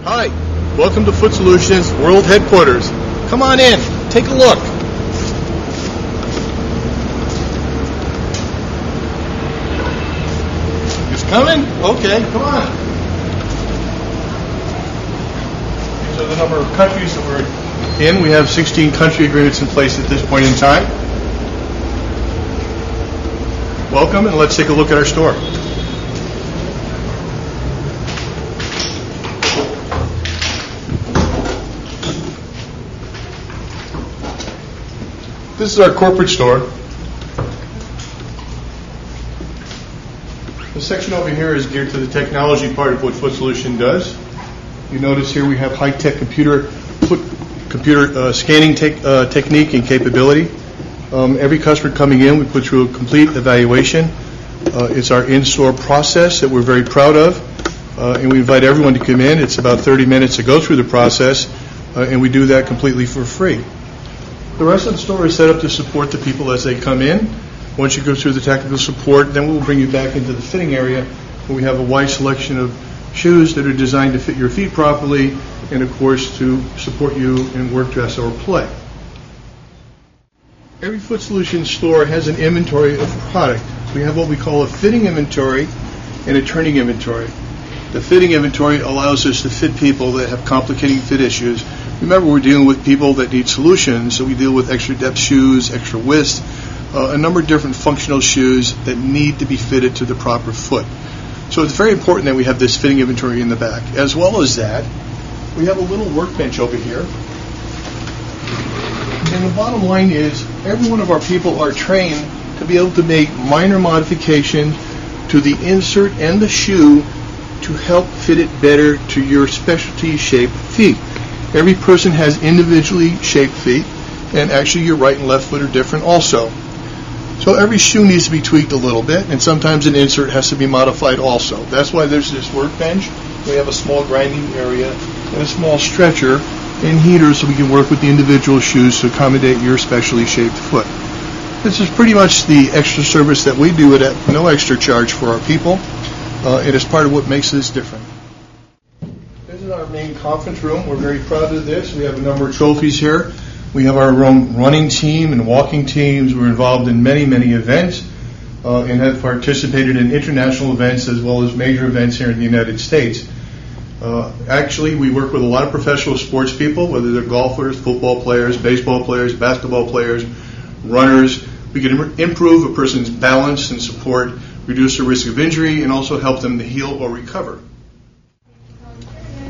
Hi, welcome to Foot Solutions World Headquarters. Come on in, take a look. It's coming? Okay, come on. These are the number of countries that we're in. We have 16 country agreements in place at this point in time. Welcome, and let's take a look at our store. This is our corporate store. The section over here is geared to the technology part of what Foot Solution does. You notice here we have high-tech computer scanning technique and capability. Every customer coming in, we put through a complete evaluation. It's our in-store process that we're very proud of, and we invite everyone to come in. It's about 30 minutes to go through the process, and we do that completely for free. The rest of the store is set up to support the people as they come in. Once you go through the technical support, then we'll bring you back into the fitting area where we have a wide selection of shoes that are designed to fit your feet properly and, of course, to support you in work, dress, or play. Every Foot Solutions store has an inventory of product. We have what we call a fitting inventory and a turning inventory. The fitting inventory allows us to fit people that have complicating fit issues. Remember, we're dealing with people that need solutions, so we deal with extra depth shoes, extra width, a number of different functional shoes that need to be fitted to the proper foot. So it's very important that we have this fitting inventory in the back. As well as that, we have a little workbench over here. And the bottom line is, every one of our people are trained to be able to make minor modifications to the insert and the shoe to help fit it better to your specialty shaped feet. Every person has individually shaped feet, and actually your right and left foot are different also. So every shoe needs to be tweaked a little bit, and sometimes an insert has to be modified also. That's why there's this workbench. We have a small grinding area and a small stretcher and heater so we can work with the individual shoes to accommodate your specially shaped foot. This is pretty much the extra service that we do at no extra charge for our people. It is part of what makes this different. This is our main conference room. We're very proud of this. We have a number of trophies here. We have our own running team and walking teams. We're involved in many, many events and have participated in international events as well as major events here in the United States. Actually, we work with a lot of professional sports people, whether they're golfers, football players, baseball players, basketball players, runners. We can improve a person's balance and support, reduce the risk of injury, and also help them to heal or recover.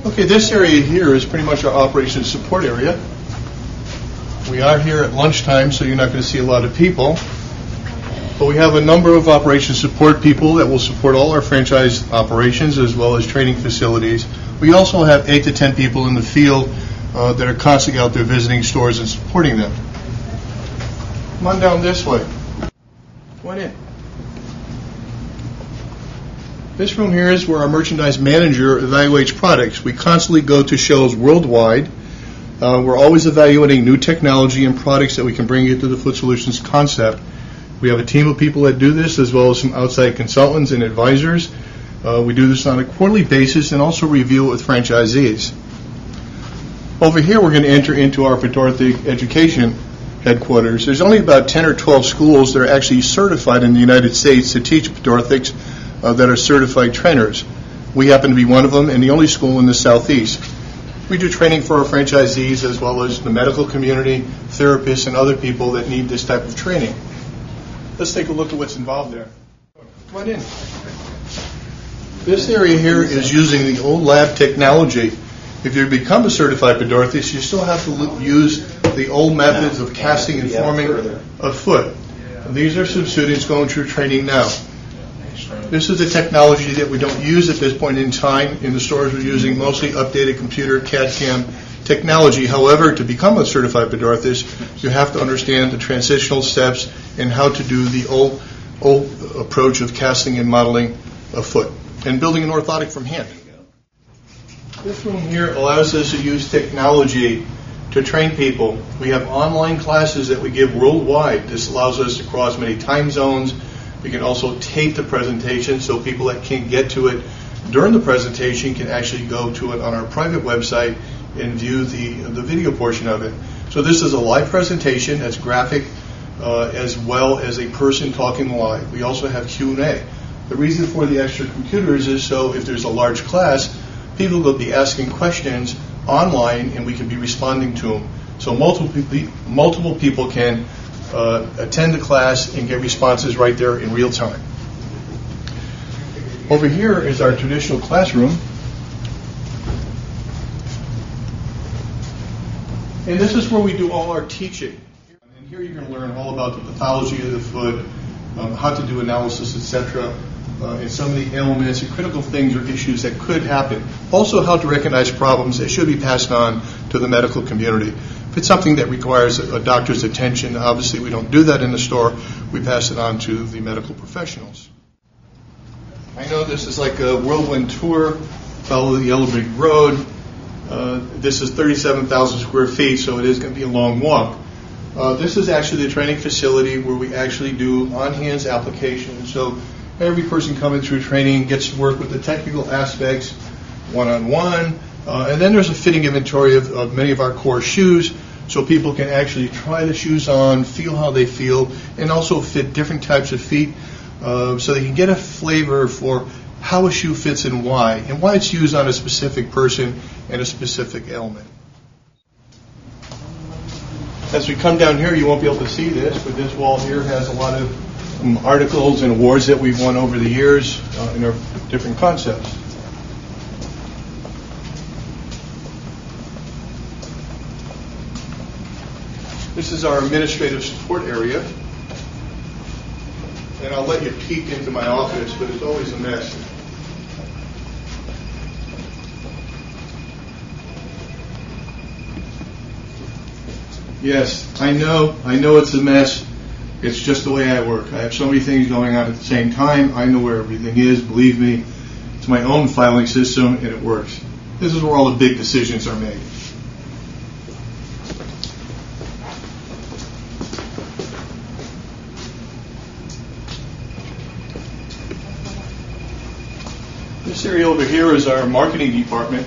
Okay, this area here is pretty much our operations support area. We are here at lunchtime, so you're not going to see a lot of people. But we have a number of operations support people that will support all our franchise operations as well as training facilities. We also have 8 to 10 people in the field that are constantly out there visiting stores and supporting them. Come on down this way. Come on in. This room here is where our merchandise manager evaluates products. We constantly go to shows worldwide. We're always evaluating new technology and products that we can bring into the Foot Solutions concept. We have a team of people that do this, as well as some outside consultants and advisors. We do this on a quarterly basis and also review it with franchisees. Over here, we're going to enter into our Podorthic education headquarters. There's only about 10 or 12 schools that are actually certified in the United States to teach Podorthics that are certified trainers. We happen to be one of them and the only school in the Southeast. We do training for our franchisees as well as the medical community, therapists, and other people that need this type of training. Let's take a look at what's involved there. Come on in. This area here is using the old lab technology. If you become a certified podorthist, you still have to use the old methods of casting and forming a foot. These are some students going through training now. This is the technology that we don't use at this point in time. In the stores, we're using mostly updated computer CAD/CAM technology. However, to become a certified podorthist, you have to understand the transitional steps and how to do the old approach of casting and modeling a foot and building an orthotic from hand. This room here allows us to use technology to train people. We have online classes that we give worldwide. This allows us to cross many time zones. We can also tape the presentation so people that can't get to it during the presentation can actually go to it on our private website and view the video portion of it. So this is a live presentation that's graphic as well as a person talking live. We also have Q&A. The reason for the extra computers is so if there's a large class, people will be asking questions online and we can be responding to them. So multiple people can attend the class and get responses right there in real time. Over here is our traditional classroom. And this is where we do all our teaching. And here you're going to learn all about the pathology of the foot, how to do analysis, etc., and some of the ailments and critical things or issues that could happen. Also, how to recognize problems that should be passed on to the medical community. If it's something that requires a doctor's attention, obviously we don't do that in the store. We pass it on to the medical professionals. I know this is like a whirlwind tour, follow the Yellow Brick Road. This is 37,000 square feet, so it is going to be a long walk. This is actually the training facility where we actually do on-hands applications. So every person coming through training gets to work with the technical aspects one-on-one. And then there's a fitting inventory of many of our core shoes so people can actually try the shoes on, feel how they feel, and also fit different types of feet so they can get a flavor for how a shoe fits and why it's used on a specific person and a specific ailment. As we come down here, you won't be able to see this, but this wall here has a lot of articles and awards that we've won over the years in our different concepts. This is our administrative support area. And I'll let you peek into my office, but it's always a mess. Yes, I know it's a mess. It's just the way I work. I have so many things going on at the same time. I know where everything is, believe me. It's my own filing system, and it works. This is where all the big decisions are made. This area over here is our marketing department.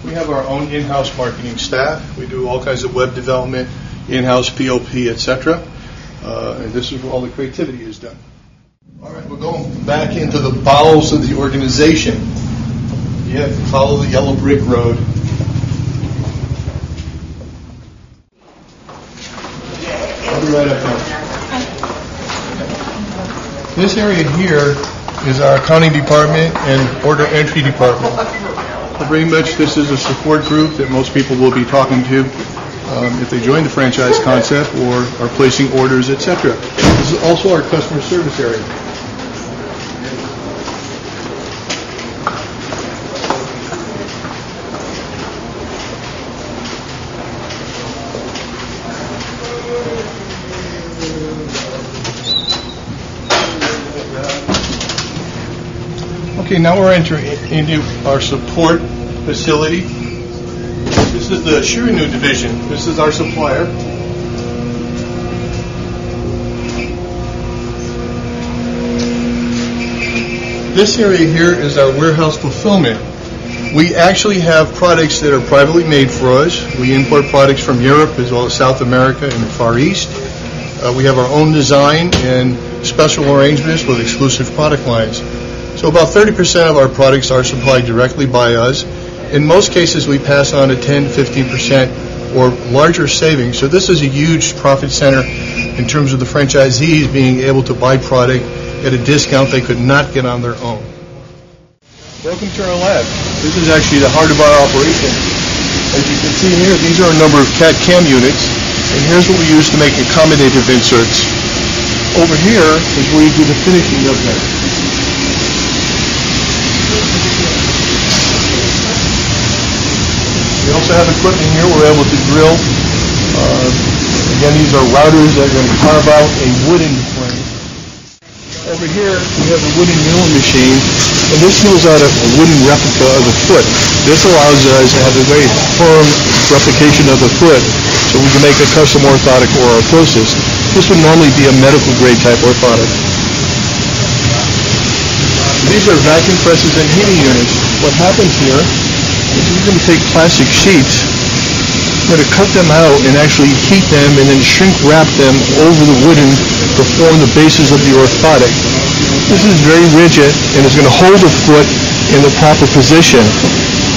We have our own in-house marketing staff. We do all kinds of web development, in-house POP, etc. And this is where all the creativity is done. All right, we're going back into the bowels of the organization. You have to follow the Yellow Brick Road. I'll be right up there. This area here is our accounting department and order entry department. So pretty much this is a support group that most people will be talking to if they join the franchise concept or are placing orders, etc. This is also our customer service area. Okay, now we're entering into our support facility. This is the Shirinu division. This is our supplier. This area here is our warehouse fulfillment. We actually have products that are privately made for us. We import products from Europe as well as South America and the Far East. We have our own design and special arrangements with exclusive product lines. So about 30% of our products are supplied directly by us. In most cases, we pass on a 10-15% or larger savings. So this is a huge profit center in terms of the franchisees being able to buy product at a discount they could not get on their own. Welcome to our lab. This is actually the heart of our operation. As you can see here, these are a number of CAD/CAM units, and here's what we use to make accommodative inserts. Over here is where you do the finishing of them. We also have equipment here we're able to drill. Again, these are routers that are going to carve out a wooden frame. Over here, we have a wooden milling machine, and this mills out a wooden replica of a foot. This allows us to have a very firm replication of the foot, so we can make a custom orthotic or orthosis. This would normally be a medical grade type orthotic. These are vacuum presses and heating units. What happens here is we're going to take plastic sheets, we're going to cut them out and actually heat them and then shrink wrap them over the wooden to form the bases of the orthotic. This is very rigid and is going to hold the foot in the proper position.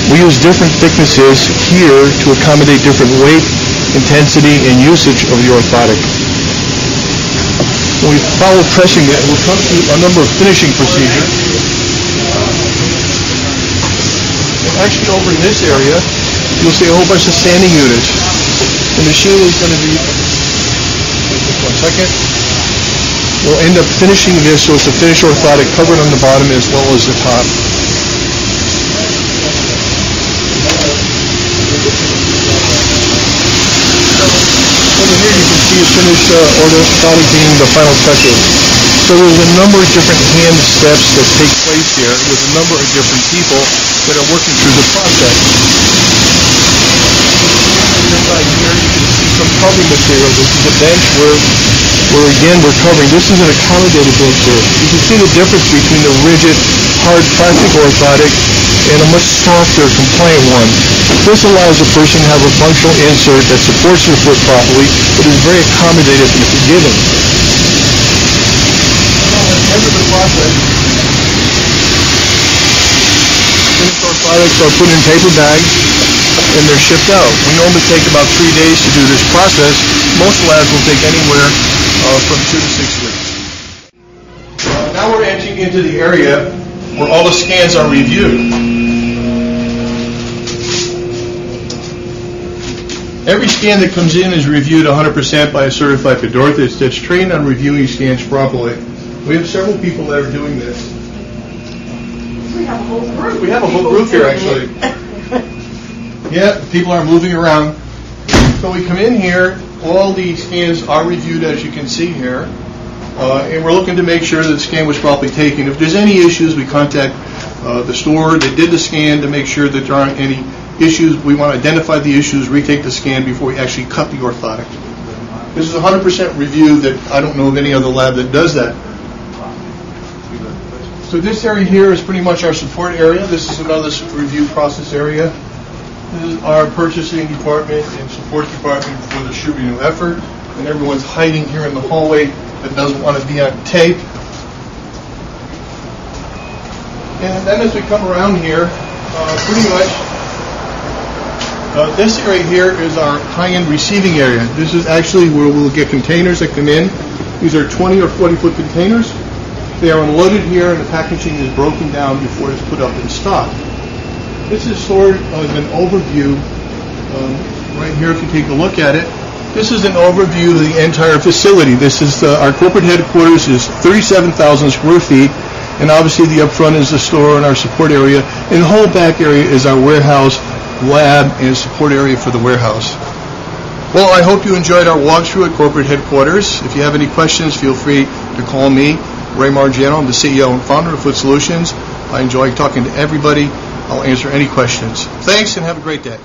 We use different thicknesses here to accommodate different weight, intensity, and usage of the orthotic. When we follow pressing it, we'll come to a number of finishing procedures. And actually over in this area, you'll see a whole bunch of sanding units. The machine is going to be, just 1 second, we'll end up finishing this so it's a finished orthotic covered on the bottom as well as the top. Over here you can see a finished orthotic being the final touches. So there's a number of different hand steps that take place here with a number of different people that are working through the process. Right here you can see some covering material. This is a bench where again we're covering. This is an accommodated bench here. You can see the difference between the rigid, hard plastic orthotic and a much softer, compliant one. This allows a person to have a functional insert that supports their foot properly, but is very accommodative and forgiving. At the end of the process, finished orthotics are put in paper bags and they're shipped out. We normally take about 3 days to do this process. Most labs will take anywhere from 2 to 6 weeks. Now we're entering into the area where all the scans are reviewed. Every scan that comes in is reviewed 100% by a certified podorthist that's trained on reviewing scans properly. We have several people that are doing this. We have a whole group. We have a whole group here, actually. Yeah, people are moving around. So we come in here, all the scans are reviewed as you can see here, and we're looking to make sure that the scan was properly taken. If there's any issues, we contact the store that did the scan to make sure that there aren't any issues. We want to identify the issues, retake the scan before we actually cut the orthotic. This is 100% review that I don't know of any other lab that does that. So this area here is pretty much our support area. This is another review process area. This is our purchasing department and support department for the Shoe Renew effort. And everyone's hiding here in the hallway that doesn't want to be on tape. And then as we come around here, pretty much this area here is our high-end receiving area. This is actually where we'll get containers that come in. These are 20 or 40-foot containers. They are unloaded here and the packaging is broken down before it's put up in stock. This is sort of an overview. Right here, if you take a look at it, this is an overview of the entire facility. This is our corporate headquarters is 37,000 square feet, and obviously the up front is the store and our support area, and the whole back area is our warehouse, lab, and support area for the warehouse. Well, I hope you enjoyed our walkthrough at corporate headquarters. If you have any questions, feel free to call me, Ray Margiano. I'm the CEO and founder of Foot Solutions. I enjoy talking to everybody. I'll answer any questions. Thanks and have a great day.